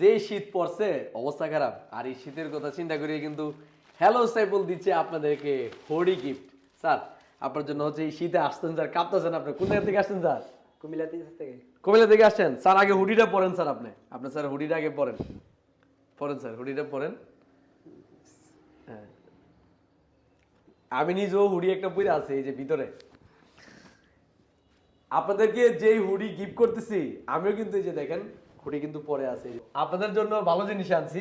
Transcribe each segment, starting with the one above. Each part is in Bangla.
যে শীত পড়ছে অবস্থা খারাপ, আর এই শীতের কথা চিন্তা করিয়ে কিন্তু হ্যালো সাইফুল দিচ্ছে আপনাদেরকে হোডি গিফট। স্যার আপনার জন্য হচ্ছে এই শীতে আসছেন স্যার, কাঁপতেছেন আপনি, কোন জায়গা থেকে আসছেন স্যার? কুমিল্লা থেকে। কুমিল্লা থেকে আসছেন স্যার। আগে হুডিটা পরেন স্যার, আপনি স্যার হুডিটা আগে পরেন, স্যার হুডিটা পরেন। হ্যাঁ, আমি নিজেও হুডি একটা পরে আছে এই যে ভিতরে। আপনাদেরকে যেই হুডি গিফট করতেছি আমিও কিন্তু এই যে দেখেন হুডি কিন্তু পরে আছে। আপনাদের জন্য ভালো জিনিস আনছি,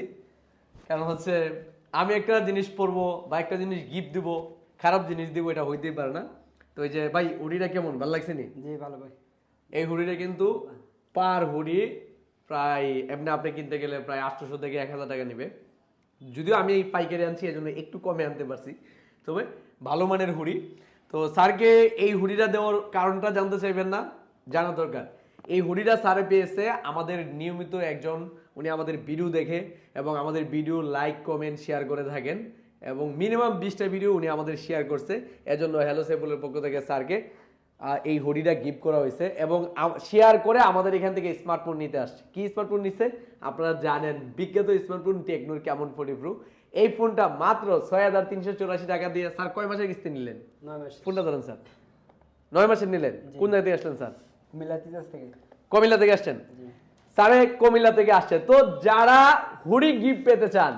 কারণ হচ্ছে আমি একটা জিনিস পরবো বা একটা জিনিস গিফট দিব, খারাপ জিনিস দিব, এটা হইতেই পারে না। তো এই যে ভাই হুডিটা কেমন, ভালো লাগছে নি? জি ভালো ভাই। এই হুডিটা কিন্তু পার হুডি প্রায় এমনি আপনি কিনতে গেলে প্রায় 800 থেকে 1000 টাকা নেবে। যদিও আমি এই পাইকারি আনছি এজন্য একটু কমে আনতে পারছি, তবে ভালো মানের হুডি। তো স্যারকে এই হুডিটা দেওয়ার কারণটা জানতে চাইবেন না? জানা দরকার। এই হুডিটা স্যারে পেয়েছে আমাদের নিয়মিত একজন, উনি আমাদের ভিডিও দেখে এবং আমাদের ভিডিও লাইক কমেন্ট শেয়ার করে থাকেন, এবং মিনিমাম 20টা ভিডিও উনি আমাদের শেয়ার করছে। এজন্য হ্যালো সাইফুলের পক্ষ থেকে স্যারকে এই হুডিটা গিফট করা হয়েছে, এবং শেয়ার করে আমাদের এখান থেকে স্মার্টফোন নিতে আসছে। কি স্মার্টফোন নিচ্ছে আপনারা জানেন, বিখ্যাত স্মার্টফোন টেকনোর কেমন 40 প্রো। এই ফোনটা মাত্র 6384 টাকা দিয়ে। স্যার কয় মাসের কিস্তি নিলেন? 9 মাস। ফোনটা ধরেন স্যার, 9 মাসের নিলেন। কোন জায়গা থেকে আসলেন স্যার? কুমিল্লা থেকে। কুমিল্লা থেকে আসছেন স্যারে, কুমিল্লা থেকে আসছে। তো যারা হুডি গিফট পেতে চান,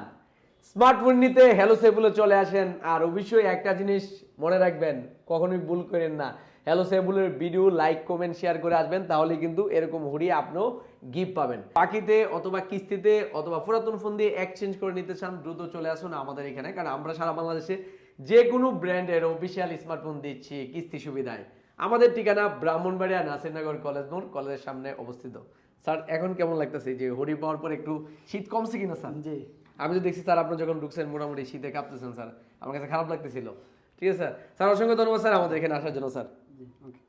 স্মার্টফোন নিতে হ্যালো সাইফুলে চলে আসেন। আর অবশ্যই একটা জিনিস মনে রাখবেন, কখনোই ভুল করেন না, হ্যালো সাইফুলের ভিডিও লাইক কমেন্ট শেয়ার করে আসবেন, তাহলে কিন্তু এরকম হুডি আপনিও গিফট পাবেন। বাকিতে অথবা কিস্তিতে অথবা পুরাতন ফোন দিয়ে এক্সচেঞ্জ করে নিতে চান, দ্রুত চলে আসুন আমাদের এখানে, কারণ আমরা সারা বাংলাদেশে যে কোনো ব্র্যান্ডের অফিসিয়াল স্মার্টফোন দিচ্ছি কিস্তি সুবিধায়। আমাদের ঠিকানা ব্রাহ্মণবাড়িয়া নাসিরনগর কলেজ মোড়, কলেজের সামনে অবস্থিত। স্যার এখন কেমন লাগতেছে যে হুডি পাওয়ার পর একটু শীত কমছে কিনা স্যার? জি। আমি তো দেখছি স্যার আপনি যখন ঢুকছেন মোটামুটি শীতে কাঁপতেছেন স্যার, আমার কাছে খারাপ লাগতেছিল। ঠিক আছে স্যার, স্যার অসংখ্য ধন্যবাদ স্যার আমাদের এখানে আসার জন্য স্যার। জি ওকে।